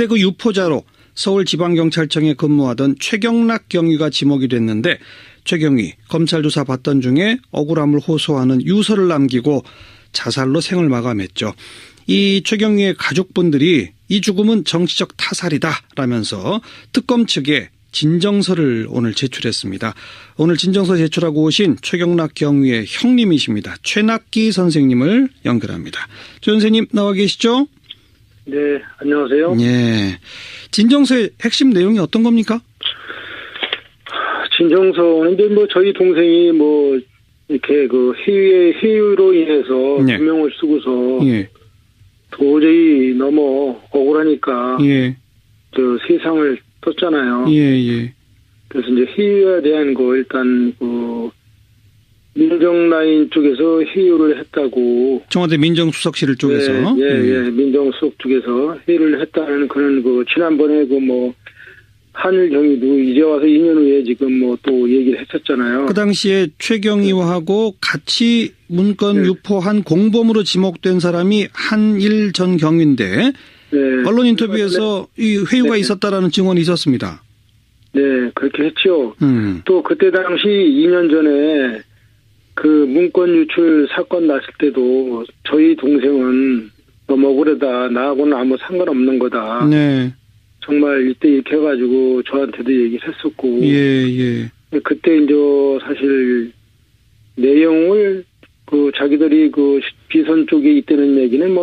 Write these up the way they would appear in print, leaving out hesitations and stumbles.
그때 그 유포자로 서울지방경찰청에 근무하던 최경락 경위가 지목이 됐는데 최 경위 검찰 조사 받던 중에 억울함을 호소하는 유서를 남기고 자살로 생을 마감했죠. 이 최 경위의 가족분들이 이 죽음은 정치적 타살이다라면서 특검 측에 진정서를 오늘 제출했습니다. 오늘 진정서 제출하고 오신 최경락 경위의 형님이십니다. 최낙기 선생님을 연결합니다. 최 선생님 나와 계시죠? 네, 안녕하세요. 예. 진정서의 핵심 내용이 어떤 겁니까? 진정서인데 저희 동생이 이렇게 해유로 인해서 네. 누명을 쓰고서 예. 도저히 너무 억울하니까 예. 세상을 떴잖아요. 예. 그래서 이제 해유에 대한 거 일단 민정라인 쪽에서 해유를 했다고. 청와대 민정수석실 쪽에서. 예. 민정수석 쪽에서 해유를 했다는 그런 지난번에 한일 경위도 이제 와서 2년 후에 지금 또 얘기를 했었잖아요. 그 당시에 최경희하고 같이 문건 유포한 공범으로 지목된 사람이 한일 전 경위인데 언론 인터뷰에서 이 회유가 있었다라는 증언이 있었습니다. 네, 그렇게 했죠. 또 그때 당시 2년 전에 그 문건 유출 사건 났을 때도 저희 동생은 너무 억울하다. 나하고는 아무 상관없는 거다. 네. 정말 이때 이렇게 해가지고 저한테도 얘기를 했었고. 예. 그때 이제 사실 내용을 자기들이 비선 쪽에 있다는 얘기는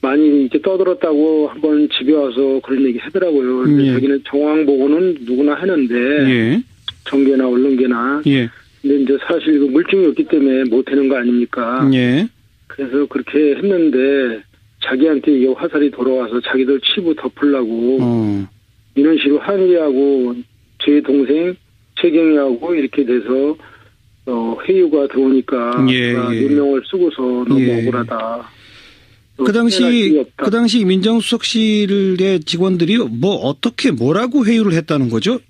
많이 이렇게 떠들었다고 한번 집에 와서 그런 얘기 하더라고요. 근데 자기는 정황 보고는 누구나 하는데 정계나 언론계나. 근데 이제 사실 물증이 없기 때문에 못 하는 거 아닙니까? 그래서 그렇게 했는데 자기한테 이게 화살이 돌아와서 자기들 치부 덮으려고 이런 식으로 한일이하고 제 동생 최경희하고 이렇게 돼서 회유가 들어오니까 누명을 쓰고서 너무 억울하다. 그 당시 민정수석실의 직원들이 뭐라고 회유를 했다는 거죠?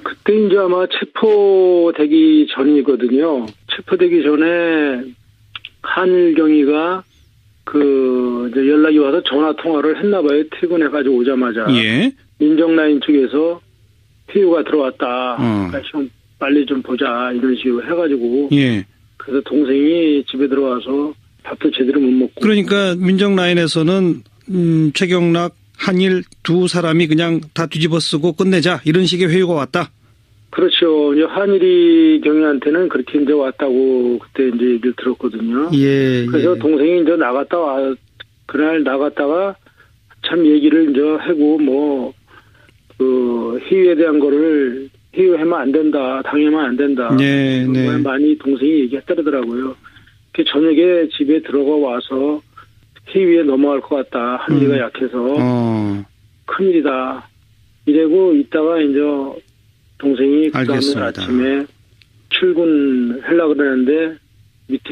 그때 이제 아마 체포되기 전이거든요. 체포되기 전에 한일 경위가 이제 연락이 와서 전화 통화를 했나 봐요. 퇴근해가지고 오자마자. 민정라인 쪽에서 회유가 들어왔다. 그러니까 좀 빨리 좀 보자. 이런 식으로 해가지고. 그래서 동생이 집에 들어와서 밥도 제대로 못 먹고. 그러니까 민정라인에서는 최경락, 한일 두 사람이 그냥 다 뒤집어 쓰고 끝내자. 이런 식의 회유가 왔다. 그렇죠. 이제 한일이 경위한테는 그렇게 이제 왔다고 그때 이제 얘기를 들었거든요. 그래서 동생이 이제 그날 나갔다가 참 얘기를 이제 하고 희유에 대한 거를 희유하면 안 된다, 당하면 안 된다. 정말 많이 동생이 얘기했더라고요. 저녁에 집에 들어가 와서 희유에 넘어갈 것 같다. 한일이가 약해서 큰일이다. 이러고 있다가 이제 동생이 그 다음날 아침에 출근하려고 그러는데 밑에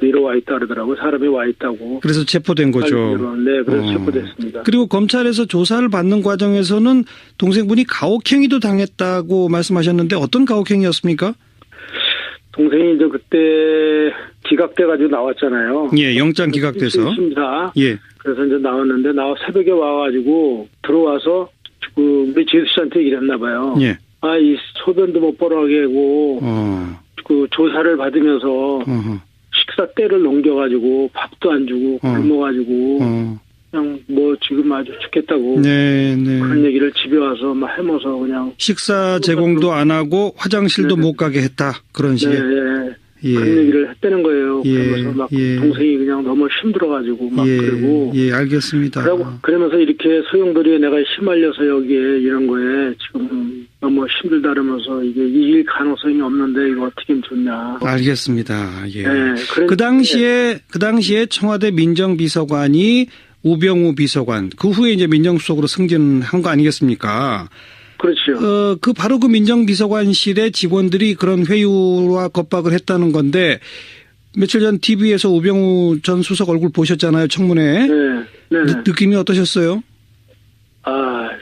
위로 와 있다 그러더라고요. 사람이 와 있다고. 그래서 체포된 거죠. 네, 그래서 체포됐습니다. 그리고 검찰에서 조사를 받는 과정에서는 동생분이 가혹행위도 당했다고 말씀하셨는데 어떤 가혹행위였습니까? 동생이 이제 그때 기각돼가지고 나왔잖아요. 영장 기각돼서. 심사. 그래서 이제 나왔는데 새벽에 와가지고 들어와서 우리 제수 씨한테 얘기를 했나 봐요. 이 소변도 못 보라게 하고 조사를 받으면서 식사 때를 넘겨가지고 밥도 안 주고 굶어가지고 그냥 지금 아주 죽겠다고 그런 얘기를 집에 와서 해면서 그냥 식사 제공도 안 하고 화장실도 못 가게 했다. 그런 식의. 그런 얘기를 했다는 거예요. 그러면서 동생이 그냥 너무 힘들어가지고 그러고. 알겠습니다. 그러면서 이렇게 소용돌이에 내가 휘말려서 여기에 이런 거에 지금 너무 힘들다 그러면서 이게 이길 가능성이 없는데 이거 어떻게 하면 좋냐. 알겠습니다. 그 당시에 청와대 민정비서관이 우병우 비서관, 그 후에 이제 민정수석으로 승진한 거 아니겠습니까? 그렇죠. 바로 그 민정비서관실의 직원들이 그런 회유와 겁박을 했다는 건데, 며칠 전 TV에서 우병우 전 수석 얼굴 보셨잖아요, 청문회. 느낌이 어떠셨어요?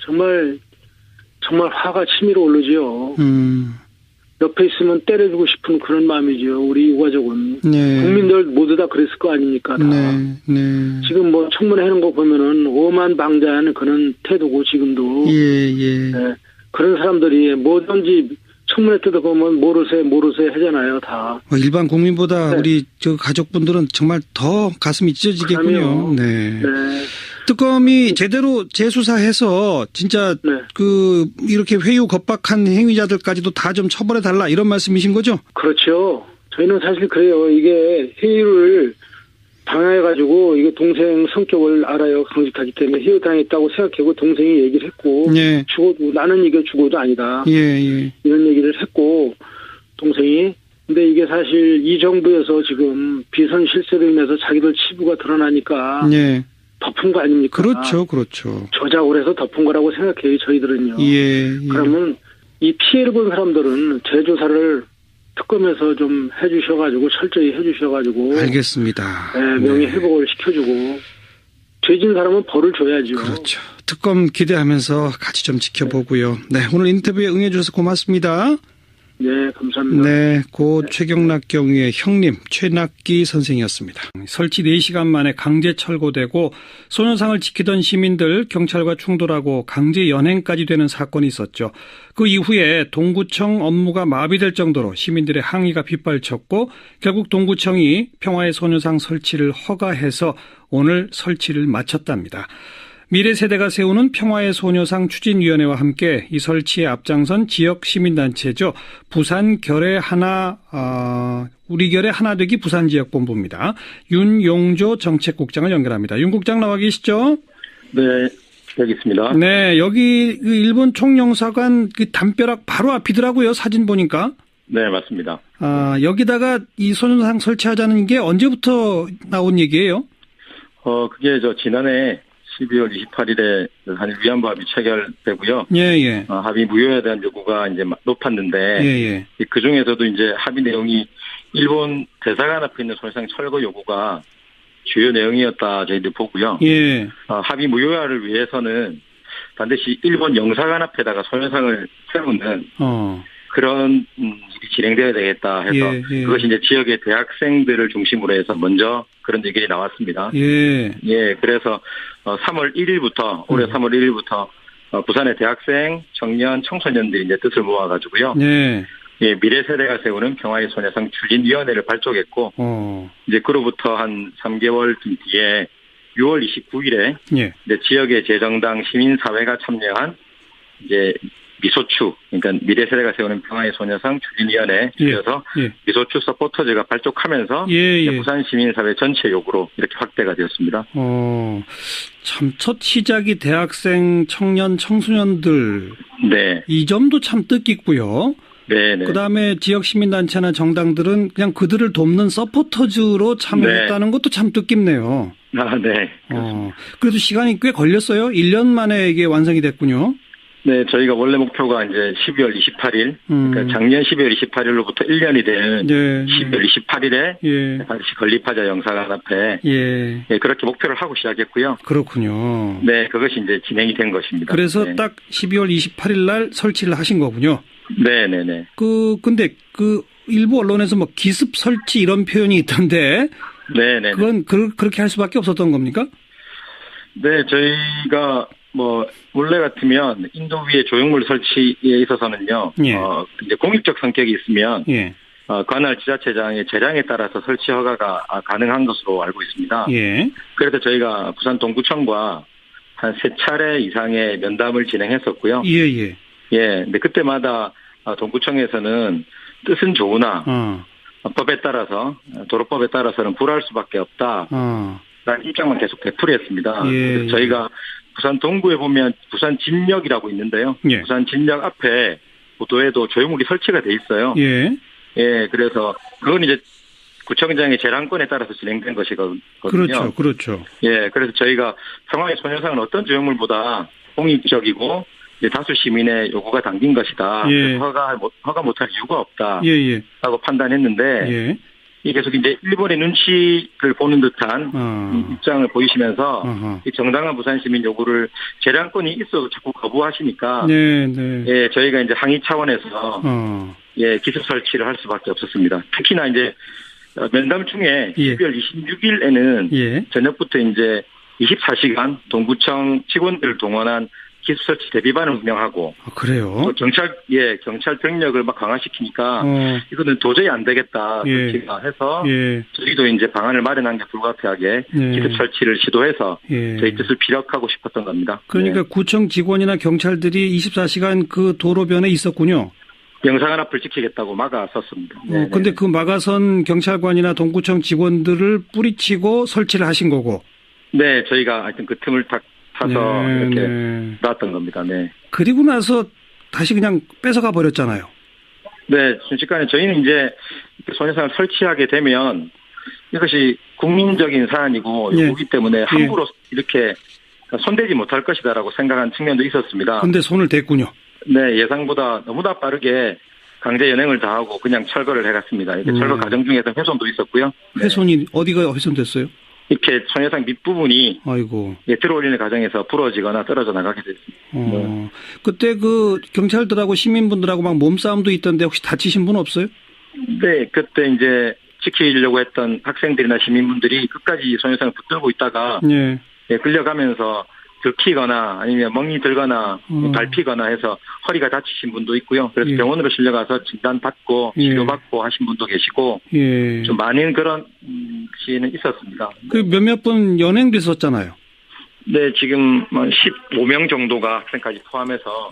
정말 화가 치밀어 오르죠. 옆에 있으면 때려주고 싶은 그런 마음이죠. 우리 유가족은. 네. 국민들 모두 다 그랬을 거 아닙니까? 다. 네. 네. 지금 뭐 청문회 하는 거 보면은 오만방자한 그런 태도고 지금도. 예. 네. 그런 사람들이 뭐든지 청문회 때도 보면 모르세 하잖아요, 다. 일반 국민보다 네. 우리 저 가족분들은 정말 더 가슴이 찢어지겠군요. 네. 특검이 제대로 재수사해서 진짜 네. 이렇게 회유 겁박한 행위자들까지도 다 좀 처벌해 달라 이런 말씀이신 거죠? 그렇죠. 저희는 사실 그래요. 이게 회유를 당해가지고 이게 동생 성격을 알아요. 강직하기 때문에 회유 당했다고 생각하고 동생이 얘기를 했고 예. 죽어도 나는 이게 죽어도 아니다. 예. 이런 얘기를 했고 동생이. 근데 이게 사실 이 정부에서 지금 비선 실세로 인해서 자기들 치부가 드러나니까 예. 덮은 거 아닙니까? 그렇죠. 조작을 해서 덮은 거라고 생각해요. 저희들은요. 예. 그러면 이 피해를 본 사람들은 재조사를 특검에서 좀 해주셔가지고 철저히 해주셔가지고 알겠습니다. 네, 명예회복을 시켜주고 죄진 사람은 벌을 줘야죠. 그렇죠. 특검 기대하면서 같이 좀 지켜보고요. 네, 오늘 인터뷰에 응해주셔서 고맙습니다. 네, 감사합니다. 네, 고 최경락 경위의 형님 최낙기 선생이었습니다. 설치 4시간 만에 강제 철거되고 소녀상을 지키던 시민들 경찰과 충돌하고 강제 연행까지 되는 사건이 있었죠. 그 이후에 동구청 업무가 마비될 정도로 시민들의 항의가 빗발쳤고 결국 동구청이 평화의 소녀상 설치를 허가해서 오늘 설치를 마쳤답니다. 미래 세대가 세우는 평화의 소녀상 추진위원회와 함께 이 설치에 앞장선 지역 시민단체죠. 부산 결의 하나, 우리 결의 하나 되기 부산지역본부입니다. 윤용조 정책국장을 연결합니다. 윤 국장 나와 계시죠? 네, 여기 있습니다. 네, 여기 일본 총영사관 담벼락 바로 앞이더라고요. 사진 보니까. 네, 맞습니다. 여기다가 이 소녀상 설치하자는 게 언제부터 나온 얘기예요? 그게 지난해 12월 28일에 한 위안부 합의 체결되고요. 예. 합의 무효에 대한 요구가 이제 높았는데, 예. 그 중에서도 이제 합의 내용이 일본 대사관 앞에 있는 소녀상 철거 요구가 주요 내용이었다 저희들 보고요. 예. 합의 무효화를 위해서는 반드시 일본 영사관 앞에다가 소녀상을 세우는 그런 일이 진행되어야 되겠다 해서 예. 그것이 이제 지역의 대학생들을 중심으로 해서 먼저 그런 얘기가 나왔습니다. 예. 그래서 3월 1일부터 올해 3월 1일부터 부산의 대학생, 청년, 청소년들이 이제 뜻을 모아가지고요. 미래 세대가 세우는 평화의 소녀상 추진위원회를 발족했고 이제 그로부터 한 3개월 뒤에 6월 29일에 이제 지역의 재정당 시민사회가 참여한 이제 미소추, 그러니까 미래 세대가 세우는 평화의 소녀상 추진위원회에 줄여서 미소추 서포터즈가 발족하면서 부산 시민사회 전체 요구로 이렇게 확대가 되었습니다. 참 첫 시작이 대학생, 청년, 청소년들. 네. 이 점도 참 뜻깊고요. 네. 그다음에 지역 시민단체나 정당들은 그냥 그들을 돕는 서포터즈로 참여했다는 것도 참 뜻깊네요. 네. 그래도 시간이 꽤 걸렸어요. 1년 만에 이게 완성이 됐군요. 네, 저희가 원래 목표가 이제 12월 28일, 그러니까 작년 12월 28일로부터 1년이 된 12월 28일에 다시 건립하자 영사관 앞에 그렇게 목표를 하고 시작했고요. 그렇군요. 네, 그것이 이제 진행이 된 것입니다. 그래서 딱 12월 28일 날 설치를 하신 거군요. 네네네. 근데 일부 언론에서 뭐 기습 설치 이런 표현이 있던데. 네네. 그건 그렇게 할 수밖에 없었던 겁니까? 네, 저희가 원래 같으면 인도 위에 조형물 설치에 있어서는요, 이제 공익적 성격이 있으면, 관할 지자체장의 재량에 따라서 설치 허가가 가능한 것으로 알고 있습니다. 그래서 저희가 부산 동구청과 한 3차례 이상의 면담을 진행했었고요. 근데 그때마다 동구청에서는 뜻은 좋으나, 법에 따라서, 도로법에 따라서는 불할 수밖에 없다. 라는 입장만 계속 되풀이했습니다. 그래서 저희가 부산 동구에 보면 부산 진역이라고 있는데요. 부산 진역 앞에 보도에도 조형물이 설치가 돼 있어요. 그래서 그건 이제 구청장의 재량권에 따라서 진행된 것이거든요. 그렇죠. 그래서 저희가 평화의 소녀상은 어떤 조형물보다 공익적이고 이제 다수 시민의 요구가 담긴 것이다. 허가 못할 이유가 없다. 라고 판단했는데 계속 이제 일본의 눈치를 보는 듯한 입장을 보이시면서 이 정당한 부산 시민 요구를 재량권이 있어도 자꾸 거부하시니까 예, 저희가 이제 항의 차원에서 예, 기습 설치를 할 수밖에 없었습니다. 특히나 이제 면담 중에 12월 26일에는 저녁부터 이제 24시간 동구청 직원들을 동원한 기습 설치 대비반을 운영하고. 그래요? 경찰 병력을 막 강화시키니까 이거는 도저히 안 되겠다. 설치가 해서 저희도 이제 방안을 마련한 게 불가피하게 기습 설치를 시도해서 저희 뜻을 피력하고 싶었던 겁니다. 그러니까 구청 직원이나 경찰들이 24시간 그 도로변에 있었군요. 영상을 앞을 지키겠다고 막아섰습니다. 근데 그 막아선 경찰관이나 동구청 직원들을 뿌리치고 설치를 하신 거고. 네, 저희가 하여튼 그 틈을 딱 타서 이렇게 놨던 겁니다. 네. 그리고 나서 다시 그냥 뺏어가 버렸잖아요. 네, 순식간에 저희는 이제 소녀상을 설치하게 되면 이것이 국민적인 사안이고 요구기 때문에 함부로 이렇게 손대지 못할 것이다라고 생각한 측면도 있었습니다. 근데 손을 댔군요. 네, 예상보다 너무나 빠르게 강제 연행을 다하고 그냥 철거를 해갔습니다. 이렇게 철거 과정 중에서 훼손도 있었고요. 훼손이 어디가 훼손됐어요? 이렇게 소녀상 밑부분이 아이고. 들어올리는 과정에서 부러지거나 떨어져 나가게 됐습니다. 그때 그 경찰들하고 시민분들하고 막 몸싸움도 있던데 혹시 다치신 분 없어요? 네, 그때 이제 지키려고 했던 학생들이나 시민분들이 끝까지 소녀상을 붙들고 있다가 끌려가면서 들키거나 아니면 멍이 들거나 밟히거나 해서 허리가 다치신 분도 있고요. 그래서 병원으로 실려가서 진단받고 치료받고 하신 분도 계시고 좀 많은 그런 시에는 있었습니다. 그 몇몇 분 연행됐었잖아요. 네, 지금 15명 정도가 학생까지 포함해서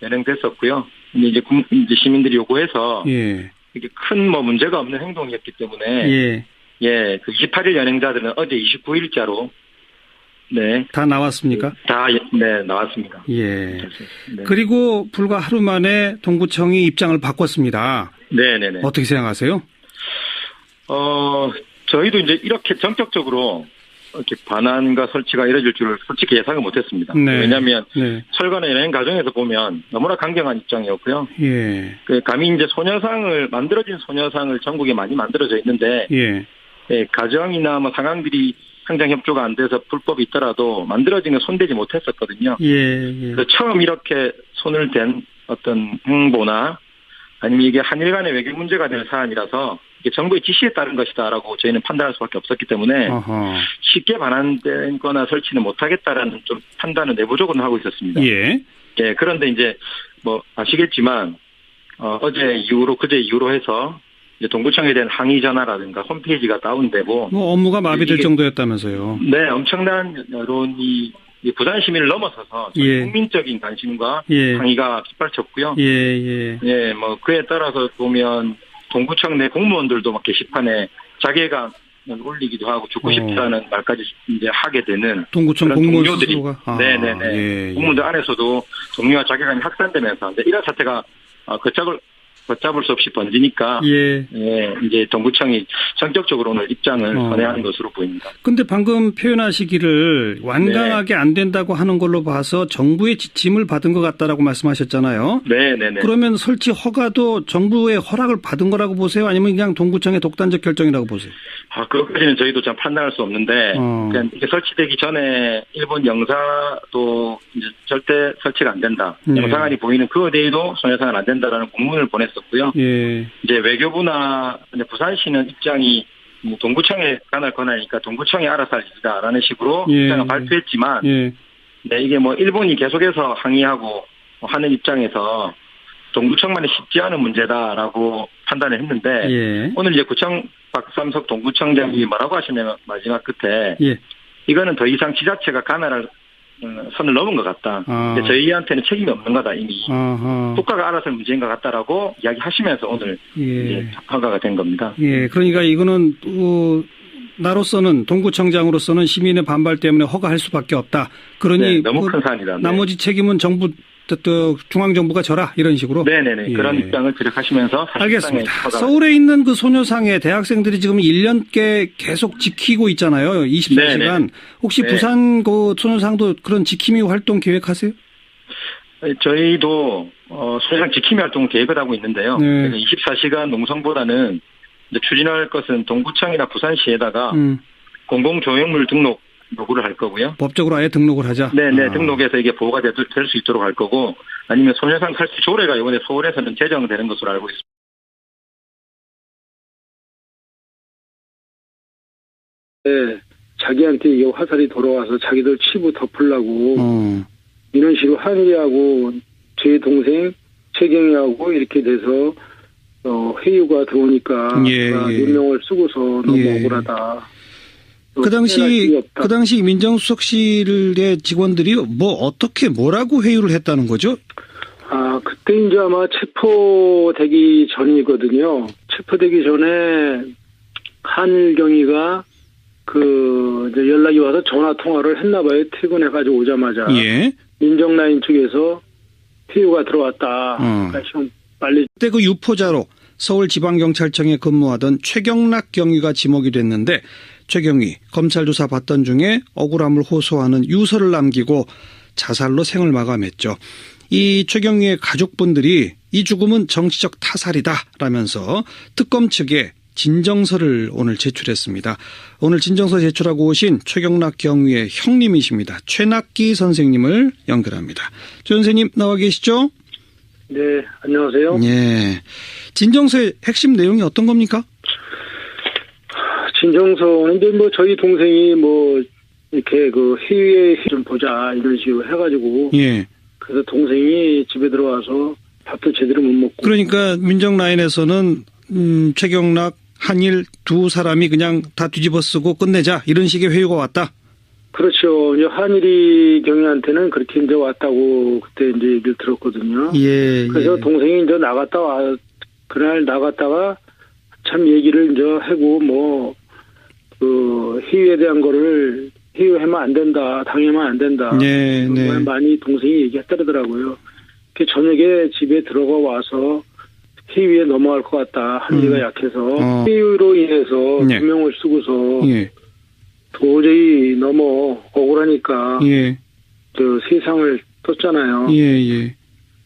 연행됐었고요. 이제 시민들이 요구해서 이게 큰 문제가 없는 행동이었기 때문에 그 28일 연행자들은 어제 29일자로 다 나왔습니까? 나왔습니다. 그리고 불과 하루 만에 동구청이 입장을 바꿨습니다. 네네네. 어떻게 생각하세요? 저희도 이제 이렇게 전격적으로 이렇게 반환과 설치가 이뤄질 줄을 솔직히 예상을 못했습니다. 왜냐하면 철거나 연행 과정에서 보면 너무나 강경한 입장이었고요. 감히 이제 만들어진 소녀상을 전국에 많이 만들어져 있는데 가정이나 상황들이 상장 협조가 안 돼서 불법이 있더라도 만들어진 건 손대지 못했었거든요. 그래서 처음 이렇게 손을 댄 어떤 행보나 아니면 이게 한일 간의 외교 문제가 되는 사안이라서 이게 정부의 지시에 따른 것이다라고 저희는 판단할 수밖에 없었기 때문에 쉽게 반환된 거나 설치는 못하겠다라는 좀 판단을 내부적으로 하고 있었습니다. 그런데 이제 아시겠지만 어제 이후로 그제 이후로 해서 이제 동구청에 대한 항의 전화라든가 홈페이지가 다운되고 업무가 마비될 정도였다면서요. 네, 엄청난 여론이 부산 시민을 넘어서서 국민적인 관심과 항의가 빗발쳤고요. 그에 따라서 보면 동구청 내 공무원들도 막 게시판에 자괴감을 올리기도 하고 죽고 싶다는 말까지 이제 하게 되는 동구청 동료들이 공무원들 안에서도 동료와 자괴감이 확산되면서 이런 사태가 걷잡을 수 없이 번지니까 이제 동구청이 전격적으로 오늘 입장을 선회하는 것으로 보입니다. 근데 방금 표현하시기를 완강하게 안 된다고 하는 걸로 봐서 정부의 지침을 받은 것 같다라고 말씀하셨잖아요. 그러면 설치 허가도 정부의 허락을 받은 거라고 보세요? 아니면 그냥 동구청의 독단적 결정이라고 보세요? 그것까지는 저희도 참 판단할 수 없는데 그냥 이게 설치되기 전에 일본 영사도 이제 절대 설치가 안 된다. 영상안이 보이는 그 어디에도 소녀상은 안 된다라는 공문을 보냈었고요. 이제 외교부나 이제 부산시는 입장이 동구청에 관할 권한이니까 동구청이 알아서 할 일이다라는 식으로 입장을 발표했지만 이게 일본이 계속해서 항의하고 하는 입장에서 동구청만이 쉽지 않은 문제다라고 판단을 했는데 오늘 이제 구청 박삼석 동구청장이 뭐라고 하시냐면 마지막 끝에 이거는 더 이상 지자체가 관할할 선을 넘은 것 같다. 저희한테는 책임이 없는 거다 이미. 국가가 알아서 할 문제인 것 같다라고 이야기하시면서 오늘 이제 허가가 된 겁니다. 그러니까 이거는 나로서는 동구청장으로서는 시민의 반발 때문에 허가할 수밖에 없다. 그러니 너무 큰 사안이다. 나머지 책임은 정부 중앙정부가 져라 이런 식으로. 그런 입장을 피력하시면서 알겠습니다. 서울에 있는 그 소녀상에 대학생들이 지금 1년께 계속 지키고 있잖아요. 24시간. 혹시 부산 그 소녀상도 그런 지킴이 활동 계획하세요? 저희도 소녀상 지킴이 활동 계획을 하고 있는데요. 24시간 농성보다는 이제 추진할 것은 동구청이나 부산시에다가 공공조형물 등록 요구를 할 거고요. 법적으로 아예 등록을 하자? 네네, 등록해서 이게 보호가 될 수 있도록 할 거고, 아니면 소녀상 설치 조례가 이번에 서울에서는 제정되는 것으로 알고 있습니다. 네, 자기한테 이게 화살이 돌아와서 자기들 치부 덮으려고 이런 식으로 한일이하고 제 동생 최경희하고 이렇게 돼서 회유가 들어오니까 누명을 쓰고서 너무 억울하다. 그 당시 민정수석실의 직원들이 뭐라고 회유를 했다는 거죠? 그때 이제 아마 체포되기 전이거든요. 체포되기 전에 한일경위가 이제 연락이 와서 전화 통화를 했나 봐요. 퇴근해가지고 오자마자. 예. 민정라인 쪽에서 회유가 들어왔다. 그러니까 좀 빨리. 그때 그 유포자로 서울지방경찰청에 근무하던 최경락 경위가 지목이 됐는데, 최경위 검찰 조사 받던 중에 억울함을 호소하는 유서를 남기고 자살로 생을 마감했죠. 이 최경위의 가족분들이 이 죽음은 정치적 타살이다라면서 특검 측에 진정서를 오늘 제출했습니다. 오늘 진정서 제출하고 오신 최경락 경위의 형님이십니다. 최낙기 선생님을 연결합니다. 최 선생님 나와 계시죠? 네, 안녕하세요. 예. 진정서의 핵심 내용이 어떤 겁니까? 진정서는 이제 저희 동생이 이렇게 회의에 좀 보자 이런 식으로 해가지고. 예. 그래서 동생이 집에 들어와서 밥도 제대로 못 먹고. 그러니까 민정라인에서는 최경락, 한일 두 사람이 그냥 다 뒤집어 쓰고 끝내자 이런 식의 회유가 왔다. 그렇죠. 이제 한일이 경위한테는 그렇게 이제 왔다고 그때 이제 얘기를 들었거든요. 예. 그래서 동생이 이제 그날 나갔다가 참 얘기를 이제 하고 회유에 대한 거를 회유하면 안 된다, 당하면 안 된다. 네. 많이 동생이 얘기했더라고요. 저녁에 집에 들어가 와서 회유에 넘어갈 것 같다. 한리가 약해서 회유로 인해서 누명을 쓰고서 도저히 너무 억울하니까 세상을 떴잖아요.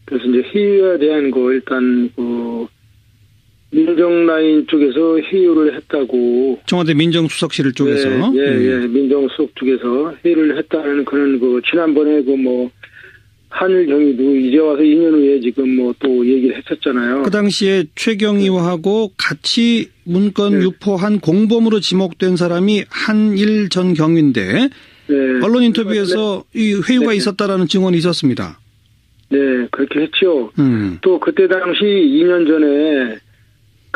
그래서 이제 회유에 대한 거 일단 민정라인 쪽에서 회유를 했다고. 청와대 민정수석실 쪽에서. 민정수석 쪽에서 회유를 했다는 그런 지난번에 한일 경위도 이제 와서 2년 후에 지금 또 얘기를 했었잖아요. 그 당시에 최경희하고 같이 문건 유포한 공범으로 지목된 사람이 한일 전 경위인데 언론 인터뷰에서 이 회유가 있었다라는 증언이 있었습니다. 네, 그렇게 했죠. 또 그때 당시 2년 전에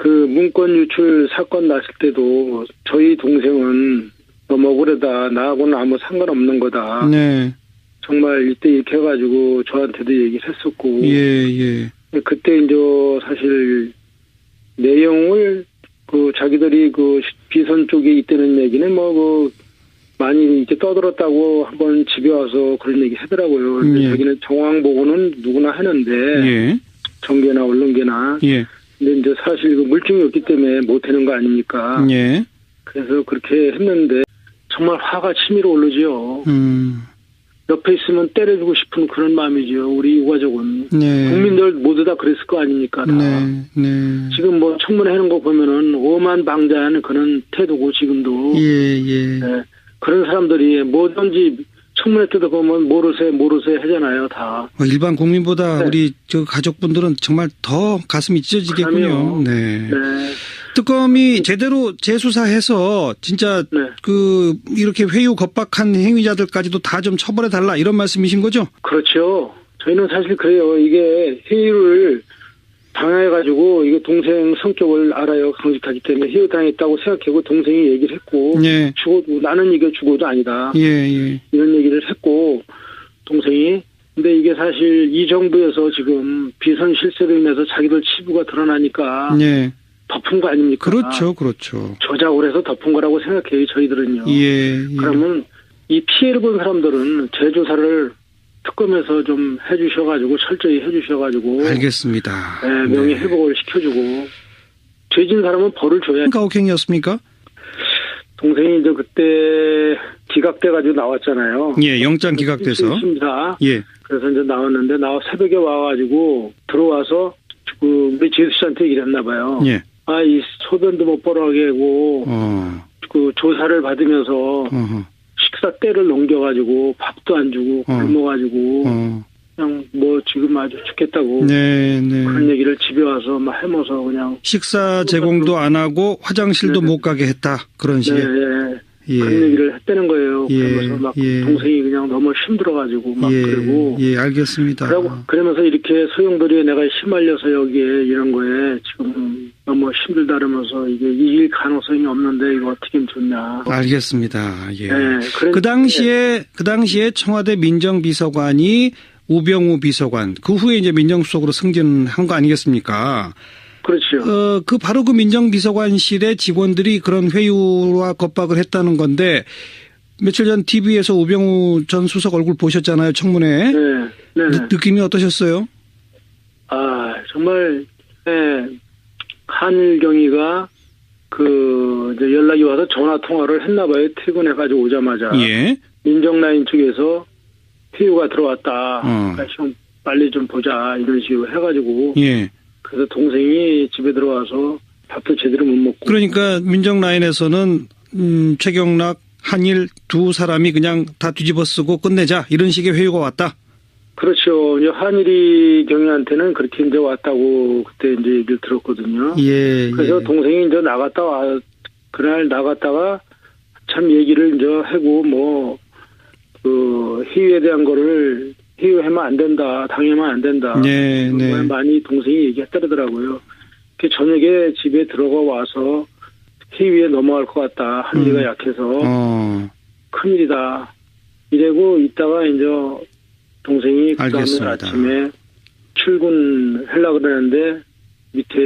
문건 유출 사건 났을 때도 저희 동생은 너무 억울하다. 나하고는 아무 상관없는 거다. 네. 정말 이때 이렇게 해가지고 저한테도 얘기를 했었고. 그때 이제 사실 내용을 자기들이 비선 쪽에 있다는 얘기는 많이 이렇게 떠들었다고 한번 집에 와서 그런 얘기 하더라고요. 자기는 정황 보고는 누구나 하는데 정계나 언론계나. 근데 이제 사실 물증이 없기 때문에 못 하는 거 아닙니까? 그래서 그렇게 했는데 정말 화가 치밀어 오르지요. 옆에 있으면 때려주고 싶은 그런 마음이죠. 우리 유가족은. 국민들 모두 다 그랬을 거 아닙니까? 다. 지금 청문회 하는 거 보면은 오만방자한 그런 태도고 지금도. 그런 사람들이 뭐든지 청문회 때도 보면 모르세 하잖아요, 다. 일반 국민보다 우리 가족분들은 정말 더 가슴이 찢어지겠군요. 네. 특검이 제대로 재수사해서 진짜 이렇게 회유 겁박한 행위자들까지도 다 좀 처벌해 달라 이런 말씀이신 거죠? 그렇죠. 저희는 사실 그래요. 이게 회유를 당해가지고 이게 동생 성격을 알아요. 강직하기 때문에 회유 당했다고 생각하고 동생이 얘기를 했고 죽어도 나는 이게 죽어도 아니다. 이런 얘기를 했고 동생이. 근데 이게 사실 이 정부에서 지금 비선 실세로 인해서 자기들 치부가 드러나니까 덮은 거 아닙니까? 그렇죠. 조작을 해서 덮은 거라고 생각해요. 저희들은요. 그러면 이 피해를 본 사람들은 재조사를 특검에서 좀 해주셔가지고 철저히 해주셔가지고 알겠습니다. 명예 회복을 시켜주고 죄진 사람은 벌을 줘야. 가혹행위였습니까? 동생이 이제 그때 기각돼가지고 나왔잖아요. 영장 기각돼서. 심사. 그래서 이제 나왔는데 새벽에 와가지고 들어와서 우리 제수 씨한테 얘기를 했나 봐요. 이 소변도 못 보라게 하고, 그 조사를 받으면서 식사 때를 넘겨가지고 밥도 안 주고 굶어가지고 그냥 뭐 지금 아주 죽겠다고 그런 얘기를 집에 와서 막 해먹어서 그냥 식사 제공도 안 하고 화장실도 못 가게 했다 그런 식의 그런 얘기를 했다는 거예요. 그러면서 막 동생이 그냥 너무 힘들어가지고 막 그러고 알겠습니다. 그러면서 이렇게 소용돌이에 내가 휘말려서 여기에 이런 거에 지금 너무 힘들다 그러면서 이게 이길 가능성이 없는데 이거 어떻게 하면 좋냐. 알겠습니다. 그 당시에 청와대 민정비서관이 우병우 비서관, 그 후에 이제 민정수석으로 승진한 거 아니겠습니까? 그렇죠. 바로 그 민정비서관실의 직원들이 그런 회유와 겁박을 했다는 건데, 며칠 전 TV에서 우병우 전 수석 얼굴 보셨잖아요, 청문회. 네. 느낌이 어떠셨어요? 정말, 한일경위가 이제 연락이 와서 전화 통화를 했나봐요. 퇴근해가지고 오자마자. 민정라인 쪽에서 회유가 들어왔다. 그러니까 좀 빨리 좀 보자. 이런 식으로 해가지고. 그래서 동생이 집에 들어와서 밥도 제대로 못 먹고. 그러니까 민정라인에서는 최경락, 한일 두 사람이 그냥 다 뒤집어 쓰고 끝내자 이런 식의 회유가 왔다. 그렇죠. 이제 한일이 경위한테는 그렇게 이제 왔다고 그때 이제 얘기를 들었거든요. 그래서 동생이 이제 그날 나갔다가 참 얘기를 이제 하고 회유에 대한 거를 회유하면 안 된다, 당하면 안 된다. 정말 많이 동생이 얘기했더라고요. 저녁에 집에 들어가 와서 회유에 넘어갈 것 같다. 한리가 약해서 큰일이다. 이러고 있다가 이제 동생이 그 다음날 아침에 출근하려고 그러는데 밑에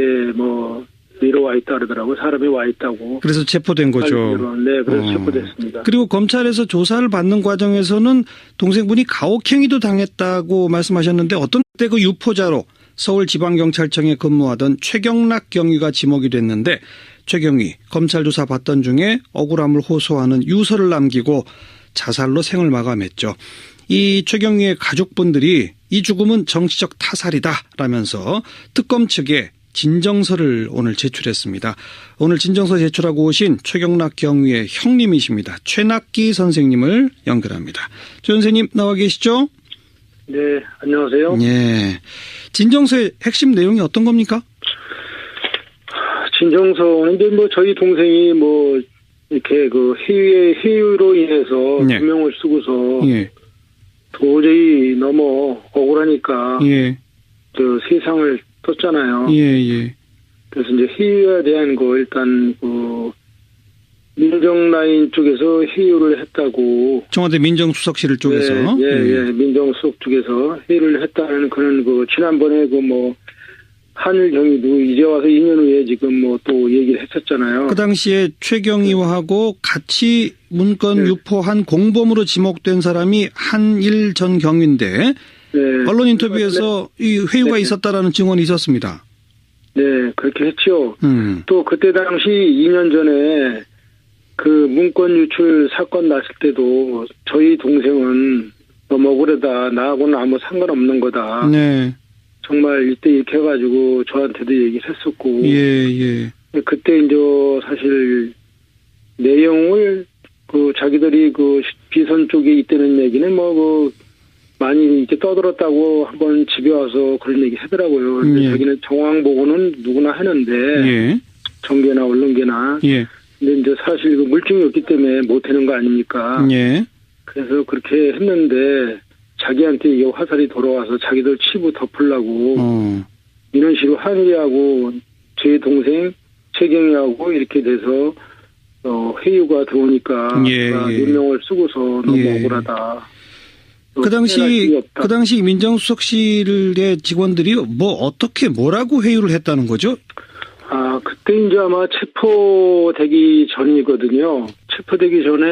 내려와 있다 그러더라고요. 사람이 와 있다고. 그래서 체포된 거죠. 네, 그래서 체포됐습니다. 그리고 검찰에서 조사를 받는 과정에서는 동생분이 가혹행위도 당했다고 말씀하셨는데 어떤 때 그 유포자로 서울지방경찰청에 근무하던 최경락 경위가 지목이 됐는데 최 경위 검찰 조사 받던 중에 억울함을 호소하는 유서를 남기고 자살로 생을 마감했죠. 이 최경위의 가족분들이 이 죽음은 정치적 타살이다라면서 특검 측에 진정서를 오늘 제출했습니다. 오늘 진정서 제출하고 오신 최경락 경위의 형님이십니다. 최낙기 선생님을 연결합니다. 최 선생님 나와 계시죠? 네, 안녕하세요. 진정서의 핵심 내용이 어떤 겁니까? 진정서는 이제 저희 동생이 이렇게 회유로 인해서 누명을 쓰고서 도저히 너무 억울하니까 세상을 떴잖아요. 그래서 이제 회유에 대한 거 일단 민정라인 쪽에서 회유를 했다고. 청와대 민정수석실 쪽에서. 민정수석 쪽에서 회유를 했다는 그런 지난번에 한일 경위도 이제 와서 2년 후에 지금 또 얘기를 했었잖아요. 그 당시에 최경위하고 같이 문건 유포한 공범으로 지목된 사람이 한일 전 경위인데 언론 인터뷰에서 이 회유가 있었다라는 증언이 있었습니다. 네, 그렇게 했죠. 또 그때 당시 2년 전에 그 문건 유출 사건 났을 때도 저희 동생은 너무 억울하다. 나하고는 아무 상관없는 거다. 정말 이때 이렇게 해가지고 저한테도 얘기를 했었고. 그때 이제 사실 내용을 자기들이 비선 쪽에 있다는 얘기는 많이 이렇게 떠들었다고 한번 집에 와서 그런 얘기 하더라고요. 자기는 정황 보고는 누구나 하는데 정계나 언론계나. 근데 이제 사실 물증이 없기 때문에 못 하는 거 아닙니까? 그래서 그렇게 했는데 자기한테 이게 화살이 돌아와서 자기들 치부 덮으려고 이런 식으로 한일이하고 제 동생 최경희하고 이렇게 돼서 회유가 들어오니까 누명을 쓰고서 너무 억울하다. 그 당시 민정수석실의 직원들이 뭐라고 회유를 했다는 거죠? 그때 이제 아마 체포되기 전이거든요. 체포되기 전에